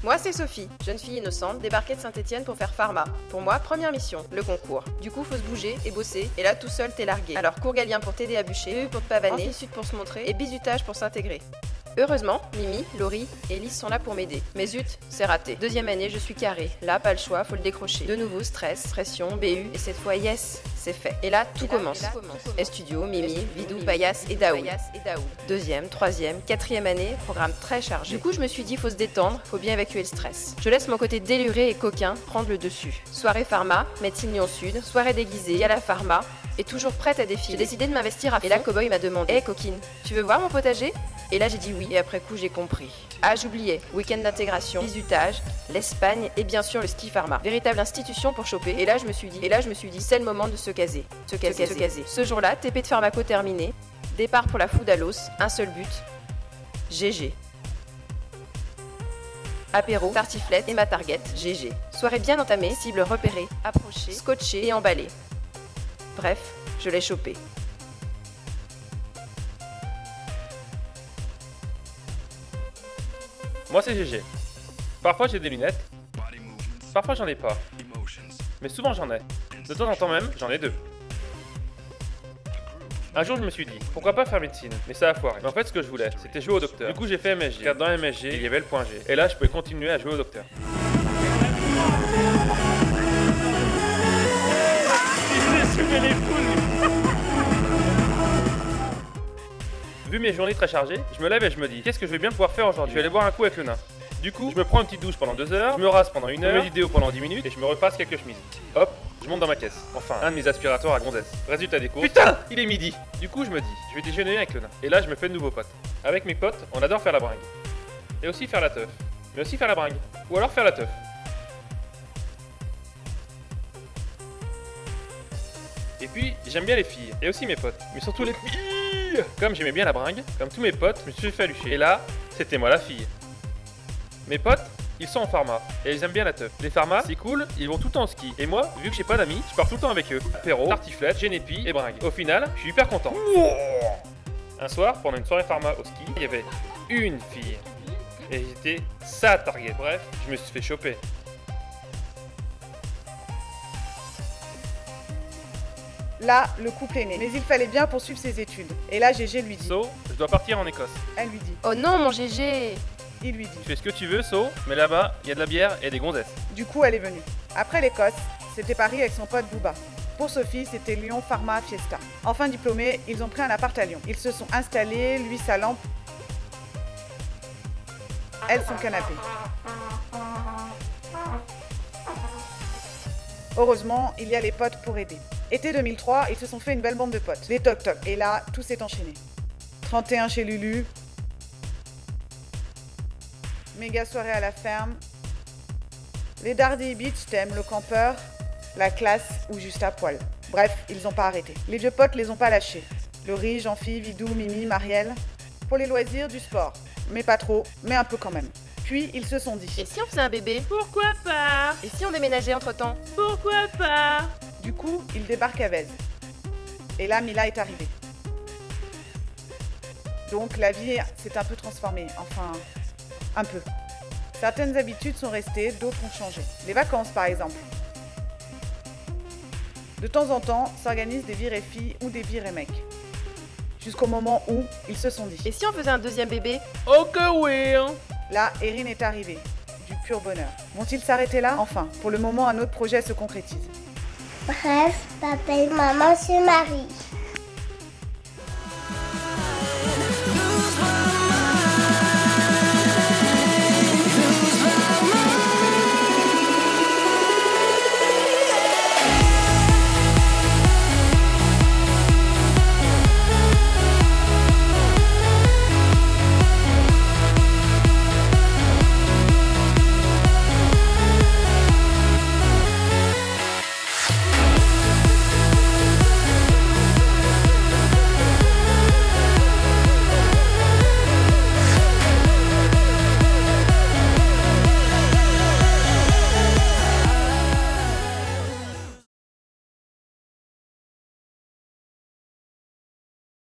Moi, c'est Sophie, jeune fille innocente, débarquée de Saint-Étienne pour faire pharma. Pour moi, première mission, le concours. Du coup, faut se bouger et bosser, et là, tout seul, t'es largué. Alors, cours galien pour t'aider à bûcher, pour te pavaner, ensuite pour se montrer, et bizutage pour s'intégrer. Heureusement, Mimi, Laurie et Lise sont là pour m'aider. Mais zut, c'est raté. Deuxième année, je suis carré. Là, pas le choix, faut le décrocher. De nouveau, stress, pression, BU, et cette fois, yes, c'est fait. Et là, tout commence. Estudio, Mimi, Vidou, Payas et Daoul. Deuxième, troisième, quatrième année, programme très chargé. Du coup, je me suis dit, faut se détendre, faut bien évacuer le stress. Je laisse mon côté déluré et coquin prendre le dessus. Soirée pharma, médecine Lyon Sud, soirée déguisée, à la pharma, et toujours prête à défiler. J'ai décidé de m'investir à fond. Et là, Cowboy m'a demandé, hé coquine, tu veux voir mon potager ? Et là, j'ai dit oui, et après coup, j'ai compris. Ah, j'oubliais, week-end d'intégration, bizutage, l'Espagne et bien sûr le ski pharma. Véritable institution pour choper. Et là, je me suis dit, c'est le moment de se caser. Se caser. Ce jour-là, TP de pharmaco terminé, départ pour la food à l'os, un seul but, GG. Apéro, tartiflette et ma target, GG. Soirée bien entamée, cible repérée, approchée, scotchée et emballée. Bref, je l'ai chopé. Moi c'est GG. Parfois j'ai des lunettes, parfois j'en ai pas. Mais souvent j'en ai. De temps en temps même, j'en ai deux. Un jour je me suis dit, pourquoi pas faire médecine? Mais ça a foiré. Mais en fait ce que je voulais, c'était jouer au docteur. Du coup j'ai fait MSG, car dans MSG, il y avait le point G. Et là je pouvais continuer à jouer au docteur. Vu mes journées très chargées, je me lève et je me dis, qu'est-ce que je vais bien pouvoir faire aujourd'hui? Je vais aller boire un coup avec le nain. Du coup, je me prends une petite douche pendant 2 heures, je me rase pendant 1 heure, je mets vidéo pendant 10 minutes et je me repasse quelques chemises. Hop, je monte dans ma caisse. Enfin, un de mes aspirateurs à gonzesse. Résultat des courses. Putain, il est midi. Du coup, je me dis, je vais déjeuner avec le nain. Et là, je me fais de nouveaux potes. Avec mes potes, on adore faire la bringue. Et aussi faire la teuf. Mais aussi faire la bringue. Ou alors faire la teuf. Et puis, j'aime bien les filles. Et aussi mes potes. Mais surtout les filles. Comme j'aimais bien la bringue, comme tous mes potes, je me suis fait lucher. Et là, c'était moi la fille. Mes potes, ils sont en pharma et ils aiment bien la teuf. Les pharmas, c'est cool, ils vont tout le temps en ski. Et moi, vu que j'ai pas d'amis, je pars tout le temps avec eux. Apéro, tartiflette, génépi et bringue. Au final, je suis hyper content. Un soir, pendant une soirée pharma au ski, il y avait une fille. Et j'étais sa target. Bref, je me suis fait choper. Là, le couple est né. Mais il fallait bien poursuivre ses études. Et là, GG lui dit. So, je dois partir en Écosse. Elle lui dit. Oh non, mon GG! Il lui dit. Tu fais ce que tu veux, So, mais là-bas, il y a de la bière et des gonzesses. Du coup, elle est venue. Après l'Écosse, c'était Paris avec son pote Booba. Pour Sophie, c'était Lyon Pharma Fiesta. Enfin diplômés, ils ont pris un appart à Lyon. Ils se sont installés, lui sa lampe, elle son canapé. Heureusement, il y a les potes pour aider. Été 2003, ils se sont fait une belle bande de potes. Les toc-toc. Et là, tout s'est enchaîné. 31 chez Lulu. Méga soirée à la ferme. Les Dardy Beach, t'aimes le campeur, la classe ou juste à poil. Bref, ils ont pas arrêté. Les vieux potes les ont pas lâchés. Laurie, Jean-Phi, Vidou, Mimi, Marielle. Pour les loisirs, du sport. Mais pas trop, mais un peu quand même. Puis, ils se sont dit. Et si on faisait un bébé? Pourquoi pas? Et si on déménageait entre-temps? Pourquoi pas? Du coup, ils débarquent à Vèze. Et là, Mila est arrivée. Donc, la vie s'est un peu transformée. Enfin, un peu. Certaines habitudes sont restées, d'autres ont changé. Les vacances, par exemple. De temps en temps, s'organisent des virées filles ou des virées mecs. Jusqu'au moment où ils se sont dit. Et si on faisait un deuxième bébé? Oh que oui! Là, Erin est arrivée. Du pur bonheur. Vont-ils s'arrêter là? Enfin, pour le moment, un autre projet se concrétise. Bref, papa et maman se marient.